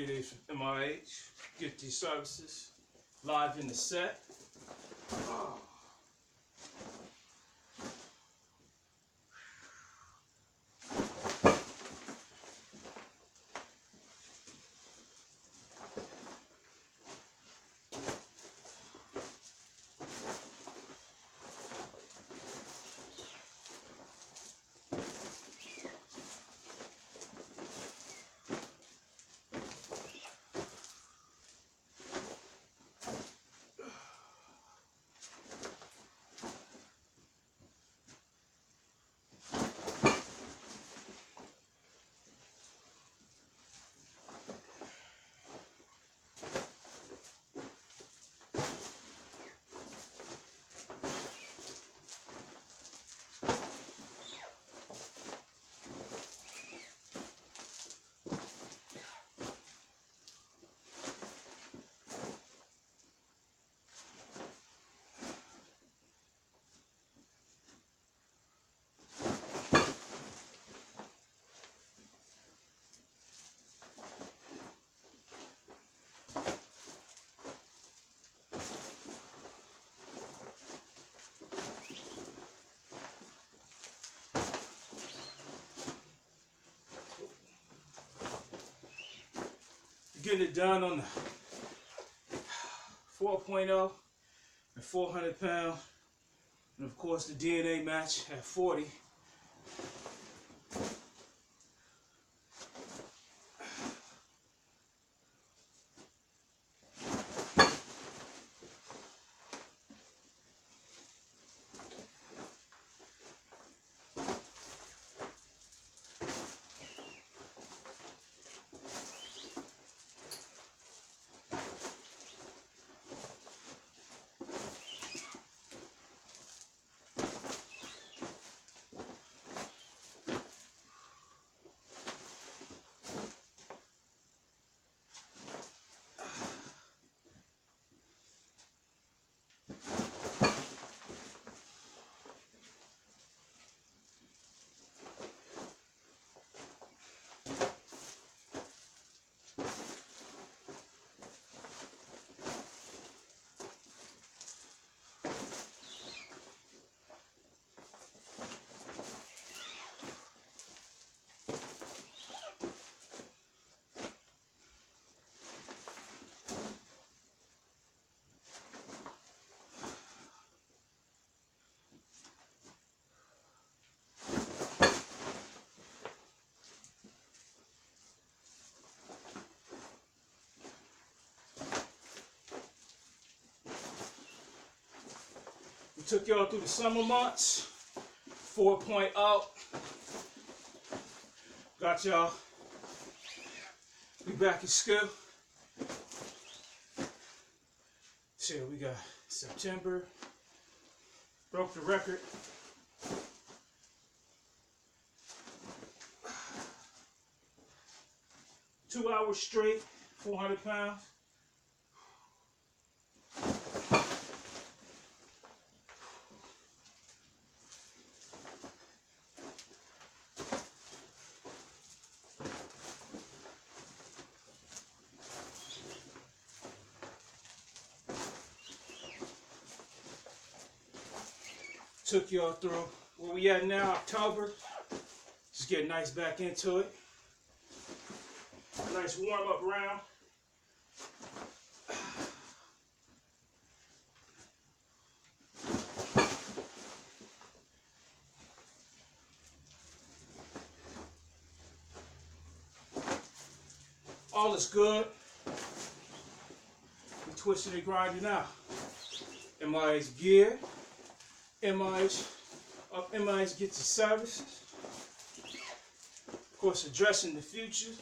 Mayday from MIH. Get these services live in the set. Getting it done on the 4.0 and 400 pound, and of course the DNA match at 40. We took y'all through the summer months, 4.0. Got y'all. We back in school. Shit, we got September. Broke the record. Two hours straight, 400 pounds. Took y'all through where we at now, October. Just get nice back into it. Nice warm up round. All is good. We twisting and grinding out. MIH gear. MIH gets the services. Of course, addressing the future.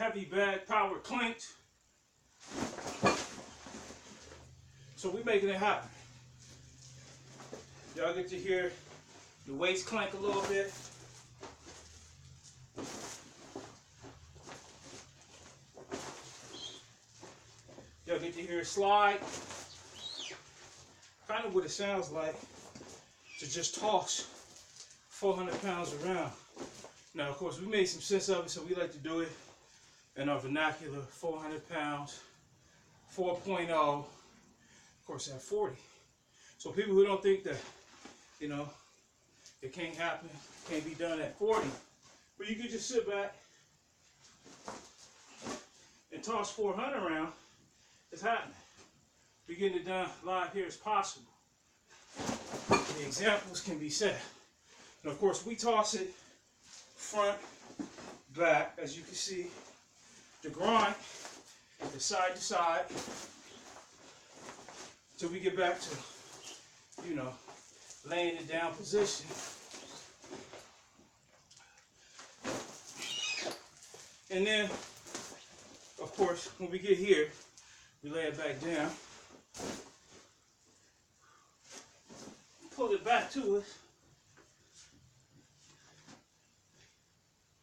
heavy bag power clinked. So we making it happen. Y'all get to hear the weights clank a little bit. Y'all get to hear it slide. Kind of what it sounds like to just toss 400 pounds around. Now, of course, we made some sense of it, so we like to do it in our vernacular, 400 pounds, 4.0, of course, at 40. So people who don't think that, you know, it can't happen, can't be done at 40, but you can just sit back and toss 400 around, it's happening. We're getting it done live here as possible. The examples can be set. And of course, we toss it front, back, as you can see, the grind, the side to side, till we get back to, you know, laying it down position. And then, of course, when we get here, we lay it back down, pull it back to us,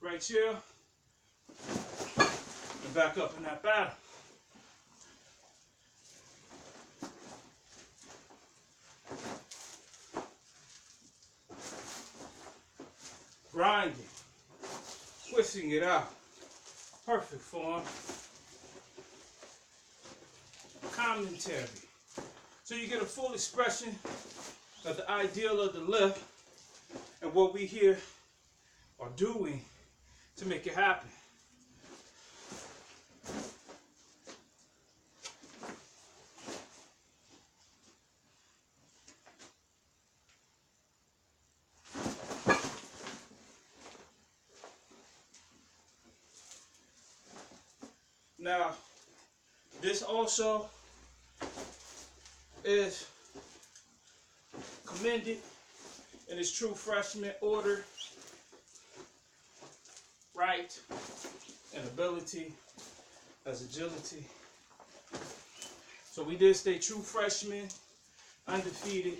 right here, and back up in that battle. Grinding, twisting it out, perfect form. Commentary. So you get a full expression of the ideal of the lift and what we here are doing to make it happen. Now, this also is commended in its true freshman order, right, and ability as agility. So we did stay true freshmen, undefeated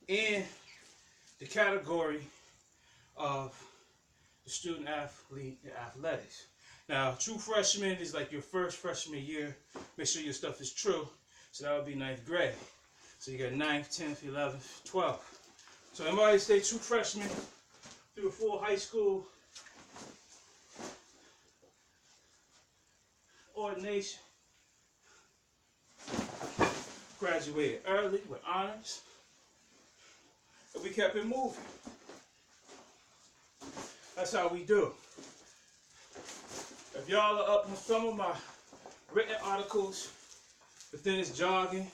in the category of the student athlete and athletics. Now, true freshman is like your first freshman year. Make sure your stuff is true. So that would be 9th grade. So you got 9th, 10th, 11th, 12th. So everybody stay true freshman through a full high school ordination. Graduated early with honors. And we kept it moving. That's how we do. If y'all are up on some of my written articles within this jogging,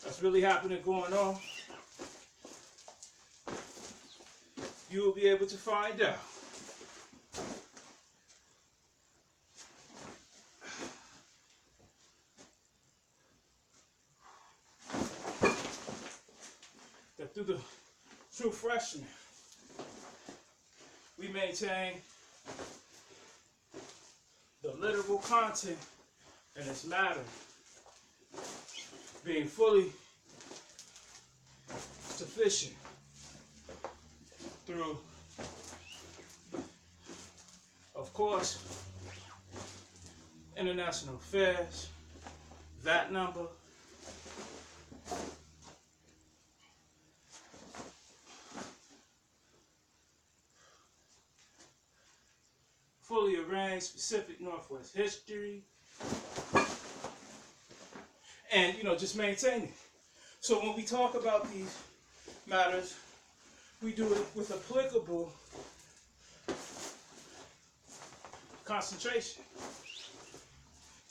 that's really happening going on, you will be able to find out. That through the true freshman, we maintain the literal content and its matter being fully sufficient through, of course, international affairs, that number, fully arranged Pacific Northwest history, and, you know, just maintaining. So when we talk about these matters, we do it with applicable concentration.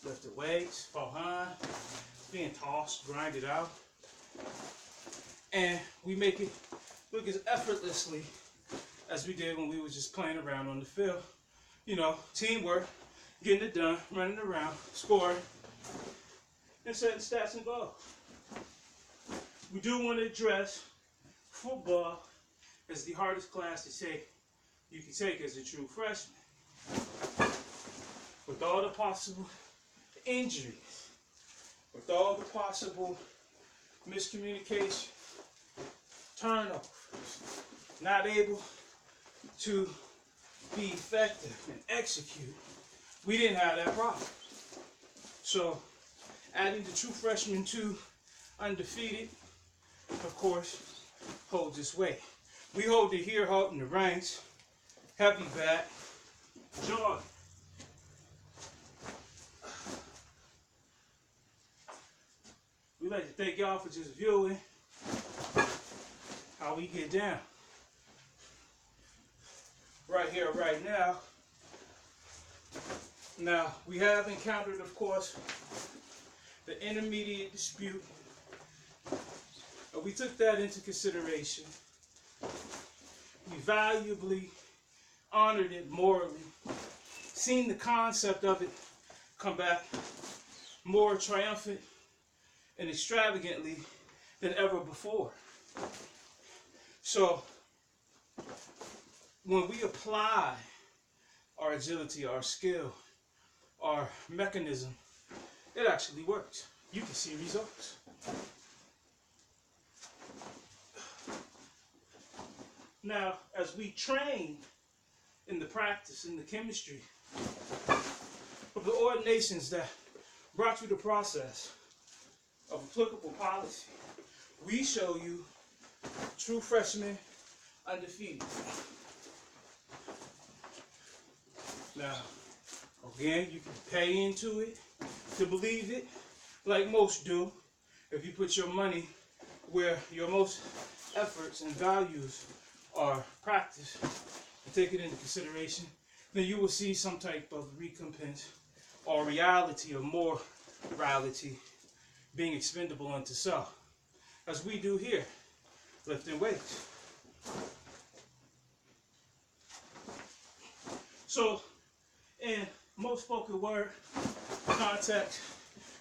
Lifted weights, fall high, being tossed, grinded out, and we make it look as effortlessly as we did when we were just playing around on the field. You know, teamwork, getting it done, running around, scoring, and setting stats and goals. We do want to address football as the hardest class to take you can take as a true freshman. With all the possible injuries, with all the possible miscommunication, turnovers, not able to be effective and execute, we didn't have that problem. So adding the true freshman to undefeated, of course, holds its weight. We hold it here, halting the ranks, heavy back, Jordan. We'd like to thank y'all for just viewing how we get down. Right here, right now. Now, we have encountered, of course, the intermediate dispute. We took that into consideration. We valuably honored it morally, seen the concept of it come back more triumphant and extravagantly than ever before. So, when we apply our agility, our skill, our mechanism, it actually works. You can see results. Now, as we train in the practice, in the chemistry of the ordinations that brought you the process of applicable policy, we show you true freshman undefeated. Now, again, you can pay into it to believe it, like most do. If you put your money where your most efforts and values are practiced and take it into consideration, then you will see some type of recompense or reality or more morality being expendable unto self, as we do here, lifting weights. So, in most spoken word context,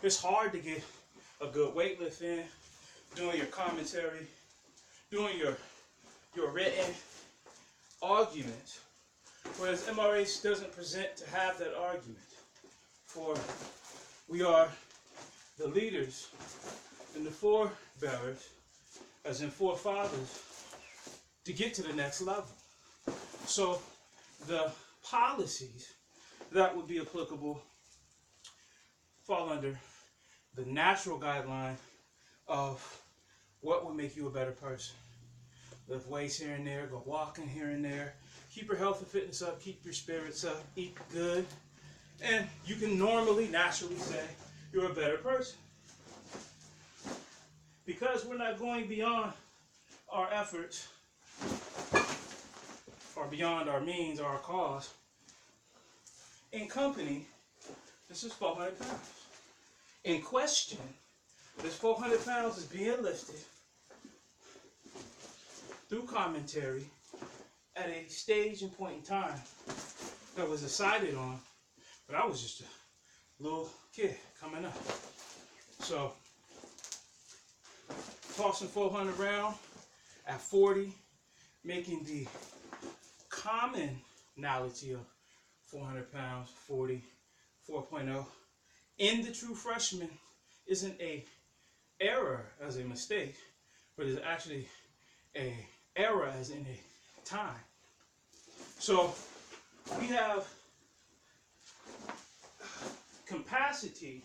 it's hard to get a good weightlift in, doing your commentary, doing your written argument, whereas MRH doesn't present to have that argument. For we are the leaders and the forebearers, as in forefathers, to get to the next level. So the policies that would be applicable fall under the natural guideline of what would make you a better person. Lift weights here and there, go walking here and there, keep your health and fitness up, keep your spirits up, eat good, and you can normally, naturally say you're a better person. Because we're not going beyond our efforts or beyond our means or our cause, in company, this is 400 pounds. In question, this 400 pounds is being lifted through commentary at a stage and point in time that was decided on, but I was just a little kid coming up. So, tossing 400 round at 40, making the commonality of 400 pounds, 40, 4.0, in the true freshman isn't a error as a mistake, but is actually a error as in a time. So we have capacity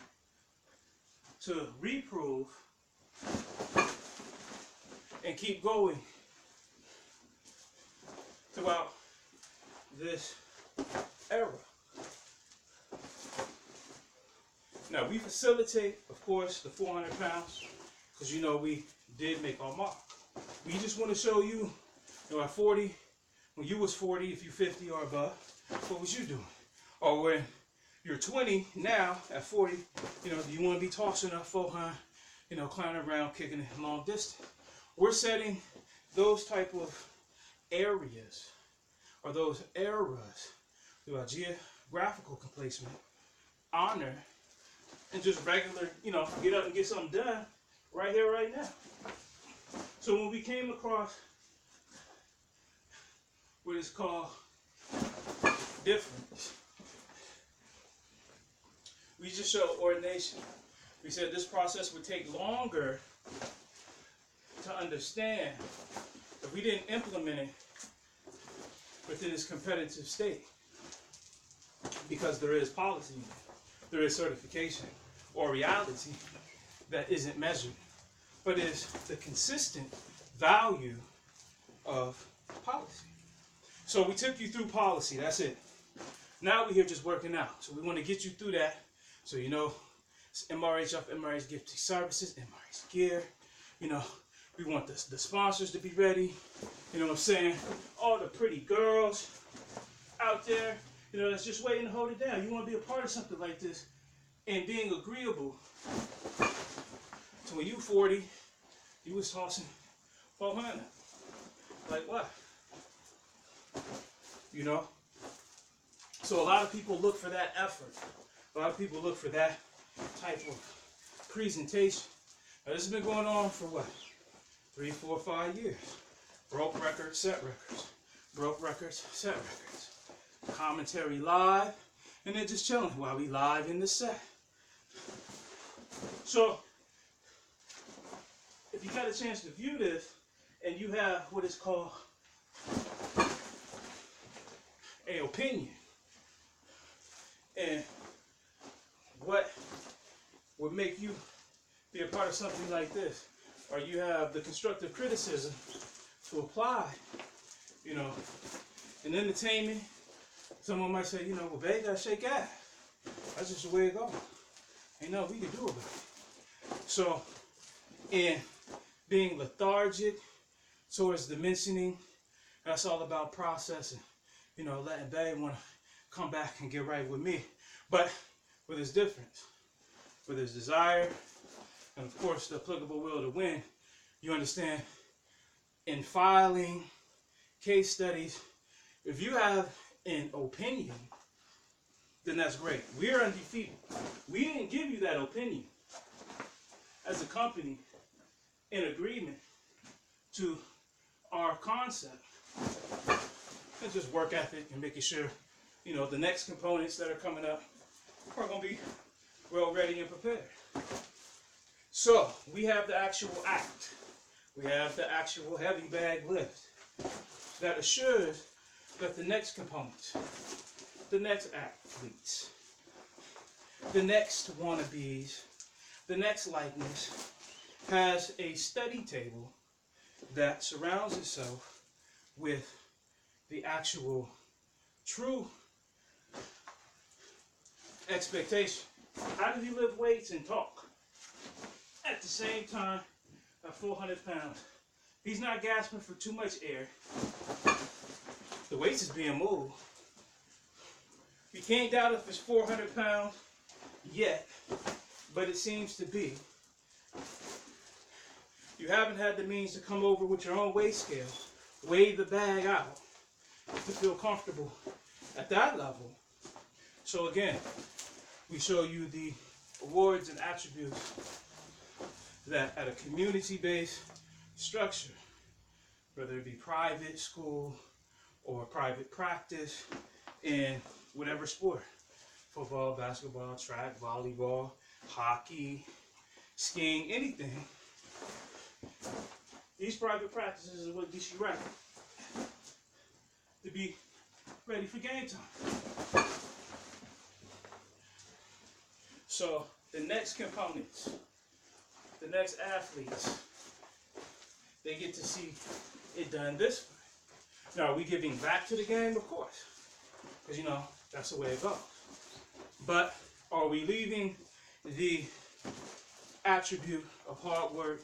to reprove and keep going throughout this era. Now we facilitate, of course, the 400 pounds because you know we did make our mark. We just want to show you, at 40, when you was 40, if you're 50 or above, what was you doing? Or when you're 20 now at 40, do you want to be tossing up 400, climbing around, kicking it long distance? We're setting those type of areas or those eras through our geographical placement, honor, and just regular, get up and get something done right here, right now. So when we came across what is called difference. We just showed ordination. We said this process would take longer to understand if we didn't implement it within this competitive state. Because there is policy, there is certification, or reality that isn't measured, but is the consistent value of policy. So we took you through policy, that's it. Now we're here just working out. So we want to get you through that. So you know, it's MRH off MRH Gifting Services, MRH Gear. You know, we want the sponsors to be ready. You know what I'm saying? All the pretty girls out there, you know, that's just waiting to hold it down. You want to be a part of something like this and being agreeable. So when you 40, you was tossing 400. Like what? You know? So a lot of people look for that effort. A lot of people look for that type of presentation. Now this has been going on for what? 3, 4, 5 years. Broke records, set records. Broke records, set records. Commentary live, and then just chilling while we live in the set. So, if you got a chance to view this, and you have what is called an opinion, and what would make you be a part of something like this, or you have the constructive criticism to apply, you know, in entertainment. Someone might say, you know, well, babe, gotta shake ass. That's just the way it goes. Ain't nothing we can do about it. So, in being lethargic towards the mentioning, that's all about processing. You know, letting babe want to come back and get right with me. But with this difference, with his desire, and of course the applicable will to win, you understand, in filing case studies, if you have an opinion, then that's great. We're undefeated. We didn't give you that opinion as a company in agreement to our concept. It's just work ethic and making sure, you know, the next components that are coming up are going to be well ready and prepared. So we have the actual act. We have the actual heavy bag lift that assures that the next components, the next athletes, the next wannabes, the next likeness has a study table that surrounds itself with the actual true expectation. How do you lift weights and talk at the same time at 400 pounds? He's not gasping for too much air. The weights is being moved. You can't doubt if it's 400 pounds yet, but it seems to be. You haven't had the means to come over with your own weight scale, weigh the bag out to feel comfortable at that level. So again, we show you the awards and attributes that at a community-based structure, whether it be private school or private practice in whatever sport, football, basketball, track, volleyball, hockey, skiing, anything, these private practices is what gets you right to be ready for game time. So the next components, the next athletes, they get to see it done this way. Now, are we giving back to the game? Of course, because you know that's the way it goes. But are we leaving the attribute of hard work,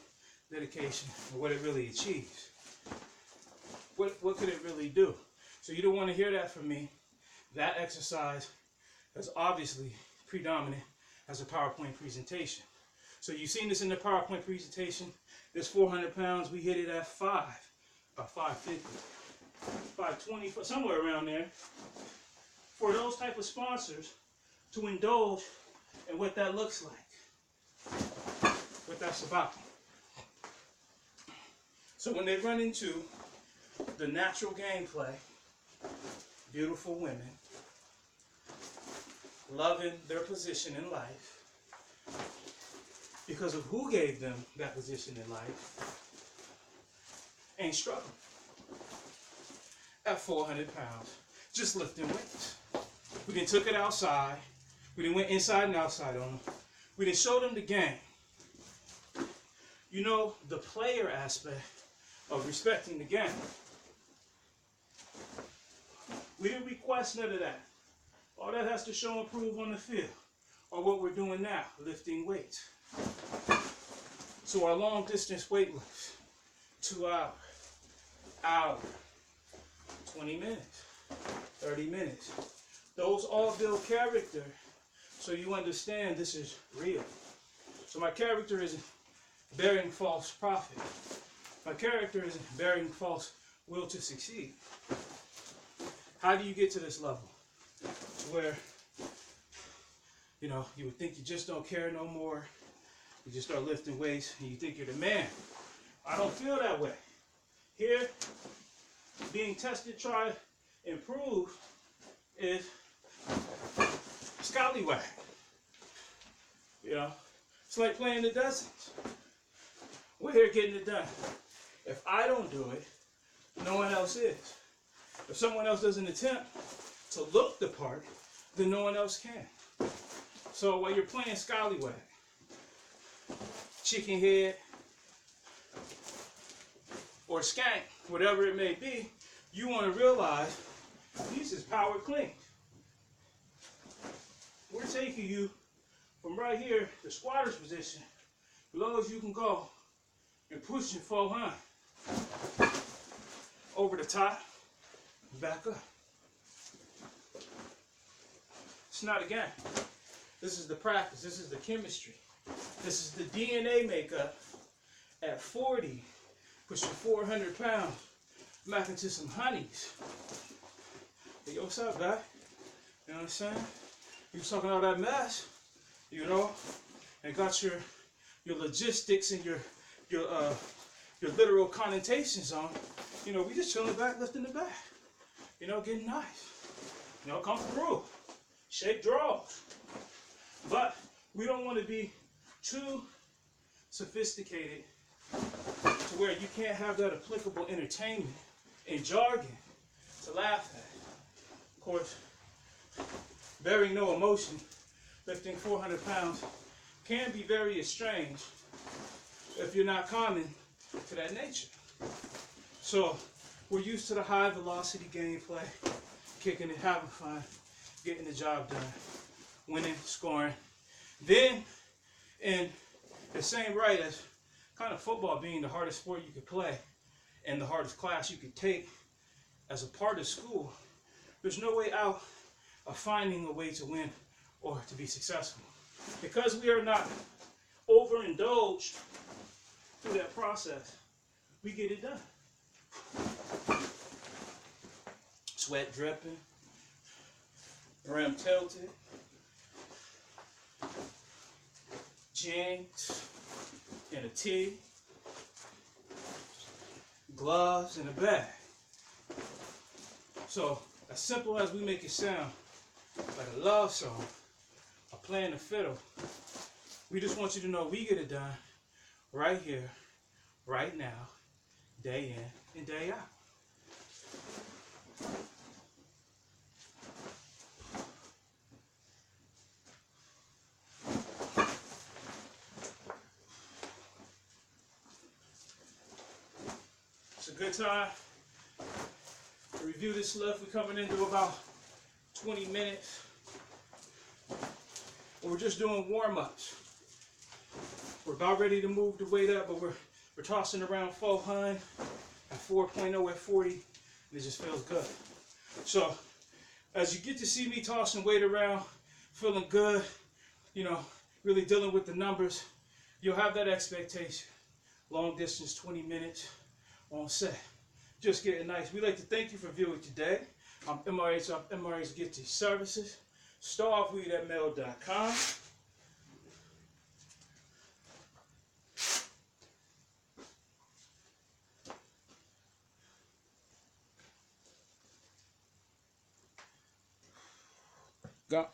dedication, and what it really achieves? What could it really do? So you don't want to hear that from me. That exercise is obviously predominant as a PowerPoint presentation. So you've seen this in the PowerPoint presentation. This 400 pounds, we hit it at 550, 520, somewhere around there. For those type of sponsors to indulge in what that looks like, what that's about. So when they run into the natural gameplay, beautiful women, loving their position in life because of who gave them that position in life, ain't struggling at 400 pounds, just lifting weights. We done took it outside. We done went inside and outside on them. We done showed them the game. You know, the player aspect of respecting the game. We didn't request none of that. All that has to show and prove on the field are what we're doing now, lifting weights. So our long distance weight lifts, 2 hour, 20 minutes, 30 minutes. Those all build character so you understand this is real. So my character isn't bearing false prophet. My character isn't bearing false will to succeed. How do you get to this level? Where, you know, you would think you just don't care no more. You just start lifting weights and you think you're the man. I don't feel that way. Here, being tested, tried, improved is scallywag. You know, it's like playing the dozens. We're here getting it done. If I don't do it, no one else is. If someone else doesn't attempt to look the part, then no one else can. So while you're playing scallywag, chicken head, or skank, whatever it may be, you want to realize these is power clean. We're taking you from right here, the squatter's position, as low as you can go, and pushing 400 over the top, back up. It's not a game. This is the practice. This is the chemistry. This is the DNA makeup at 40, pushing 400 pounds, back into some honeys. Hey, yo, what's up, guy? You know what I'm saying? You was talking all that mess, you know, and got your logistics and your literal connotations on. You know, we just chilling back, lifting the back. You know, getting nice. You know, come through. Shake draws. But we don't want to be too sophisticated to where you can't have that applicable entertainment and jargon to laugh at. Of course, bearing no emotion, lifting 400 pounds can be very strange if you're not common to that nature. So we're used to the high velocity gameplay, kicking it, having fun, getting the job done, winning, scoring. Then, in the same right as kind of football being the hardest sport you could play and the hardest class you could take as a part of school, there's no way out of finding a way to win or to be successful. Because we are not overindulged through that process, we get it done. Sweat dripping, rim tilted, jeans and a tee, gloves and a bag. So as simple as we make it sound, like a love song, or playing the fiddle, we just want you to know we get it done right here, right now, day in and day out. It's a good time to review this lift. We're coming into about 20 minutes. We're just doing warm-ups. We're about ready to move the weight up, but we're tossing around 400 at 4.0 at 40, and it just feels good. So as you get to see me tossing weight around, feeling good, you know, really dealing with the numbers, you'll have that expectation. Long distance, 20 minutes on set. Just getting nice. We'd like to thank you for viewing today. I'm MRH of MRH Get These Services. startweed@mail.com. Go.